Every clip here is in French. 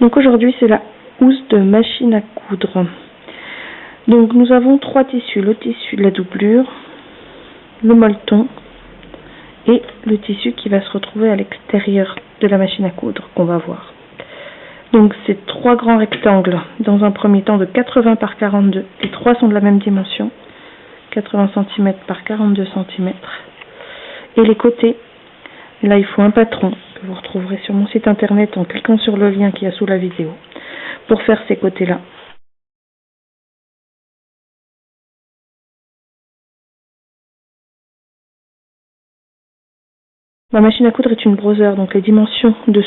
Donc aujourd'hui c'est la housse de machine à coudre. Donc nous avons trois tissus, le tissu de la doublure, le molleton et le tissu qui va se retrouver à l'extérieur de la machine à coudre qu'on va voir. Donc c'est trois grands rectangles dans un premier temps de 80 par 42. Les trois sont de la même dimension, 80 cm par 42 cm. Et les côtés, là il faut un patron que vous retrouverez sur mon site internet en cliquant sur le lien qu'il y a sous la vidéo pour faire ces côtés-là. Ma machine à coudre est une brother, donc les dimensions de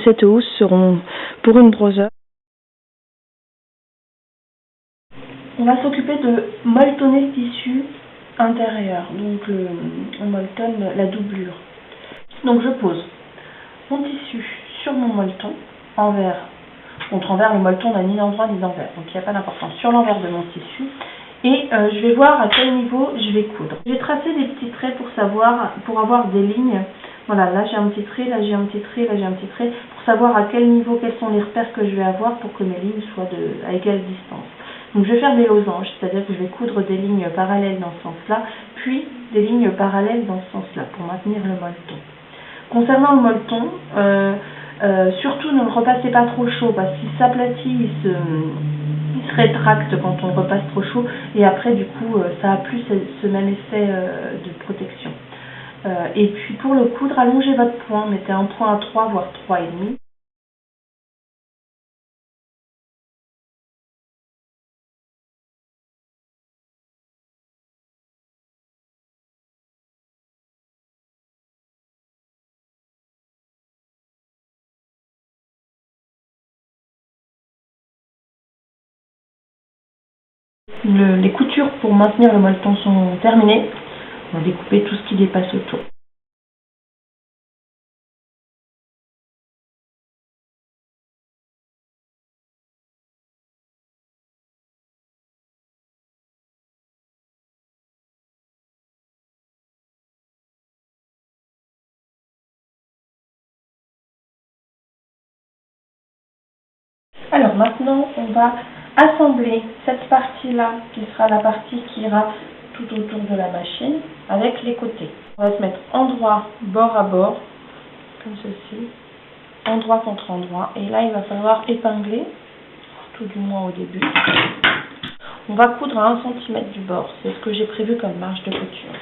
cette housse seront pour une brother. On va s'occuper de molletonner le tissu intérieur, donc on molletonne la doublure. Donc je pose mon tissu sur mon molleton, envers, contre envers, le molleton n'a ni d'endroit ni d'envers, donc il n'y a pas d'importance, sur l'envers de mon tissu. Et je vais voir à quel niveau je vais coudre. Je vais tracer des petits traits pour avoir des lignes. Voilà, là j'ai un petit trait, là j'ai un petit trait, là j'ai un petit trait, pour savoir à quel niveau, quels sont les repères que je vais avoir pour que mes lignes soient à égale distance. Donc je vais faire des losanges, c'est-à-dire que je vais coudre des lignes parallèles dans ce sens-là, puis des lignes parallèles dans ce sens-là, pour maintenir le molleton. Concernant le molleton, surtout ne le repassez pas trop chaud, parce qu'il s'aplatit, il se rétracte quand on le repasse trop chaud, et après du coup ça a plus ce même effet de protection. Et puis pour le coudre, allongez votre point, mettez un point à 3 voire 3,5. Les coutures pour maintenir le molleton sont terminées. On va découper tout ce qui dépasse autour. Alors maintenant, on va assembler cette partie-là, qui sera la partie qui ira tout autour de la machine, avec les côtés. On va se mettre endroit, bord à bord, comme ceci, endroit contre endroit. Et là, il va falloir épingler, tout du moins au début. On va coudre à 1 cm du bord, c'est ce que j'ai prévu comme marge de couture.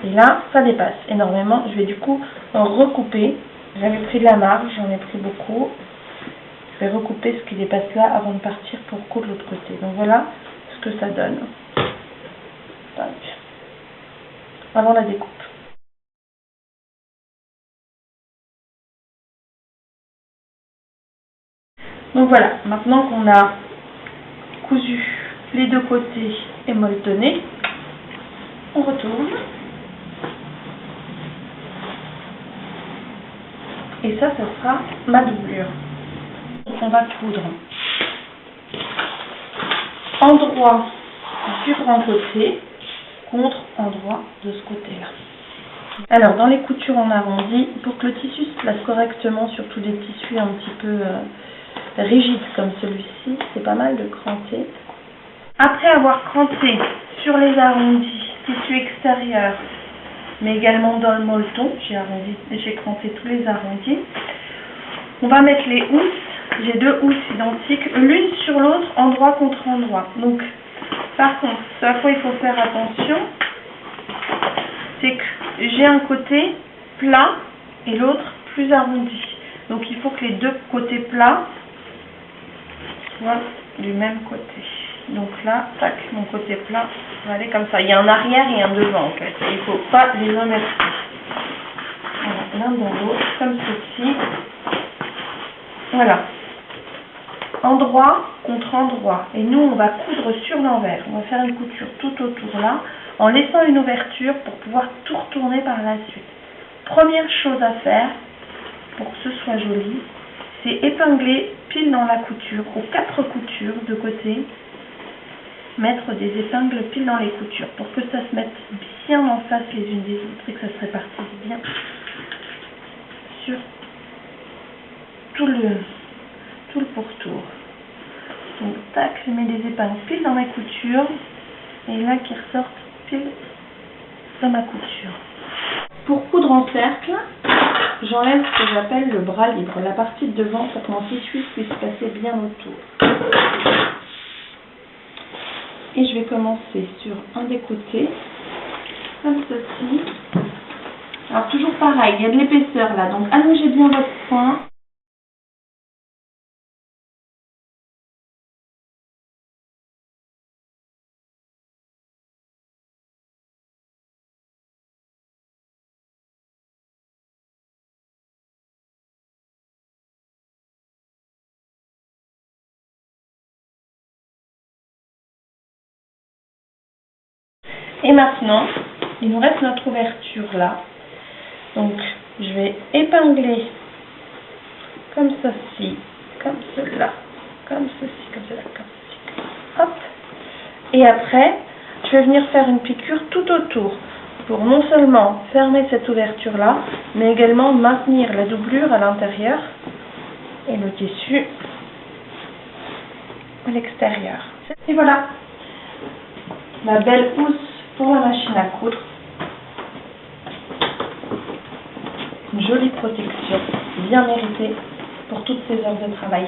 Et là, ça dépasse énormément. Je vais du coup recouper. J'avais pris de la marge, j'en ai pris beaucoup. Je vais recouper ce qui dépasse là avant de partir pour coudre l'autre côté. Donc voilà ce que ça donne. Avant la découpe. Donc voilà, maintenant qu'on a cousu les deux côtés et molletonné, on retourne. Et ça sera ma doublure. Donc on va coudre endroit du grand côté contre endroit de ce côté-là. Alors dans les coutures en arrondi, pour que le tissu se place correctement sur tous les tissus un petit peu rigides comme celui-ci, c'est pas mal de cranter. Après avoir cranté sur les arrondis, tissu extérieur, mais également dans le molleton, j'ai cranté tous les arrondis. On va mettre les housses, j'ai deux housses identiques, l'une sur l'autre, endroit contre endroit. Donc, par contre, ce à quoi il faut faire attention, c'est que j'ai un côté plat et l'autre plus arrondi. Donc, il faut que les deux côtés plats soient du même côté. Donc là, tac, mon côté plat va aller comme ça. Il y a un arrière et un devant en fait. Il ne faut pas les inverser. Voilà, l'un dans l'autre, comme ceci. Voilà. endroit contre endroit. Et nous, on va coudre sur l'envers. On va faire une couture tout autour là, en laissant une ouverture pour pouvoir tout retourner par la suite. Première chose à faire, pour que ce soit joli, c'est épingler pile dans la couture, aux 4 coutures de côté, mettre des épingles pile dans les coutures, pour que ça se mette bien en face les unes des autres et que ça se répartisse bien sur tout le pourtour. Donc tac, je mets des épingles pile dans ma couture et là qui ressortent pile dans ma couture. Pour coudre en cercle, j'enlève ce que j'appelle le bras libre, la partie de devant pour que mon tissu puisse passer bien autour. Et je vais commencer sur un des côtés, comme ceci. Alors toujours pareil, il y a de l'épaisseur là, donc allongez bien votre poing. Et maintenant, il nous reste notre ouverture là. Donc, je vais épingler comme ceci, comme cela, comme ceci, comme cela, comme ceci. Hop. Et après, je vais venir faire une piqûre tout autour pour non seulement fermer cette ouverture là, mais également maintenir la doublure à l'intérieur et le tissu à l'extérieur. Et voilà, ma belle housse pour la machine à coudre. Une jolie protection, bien méritée pour toutes ces heures de travail.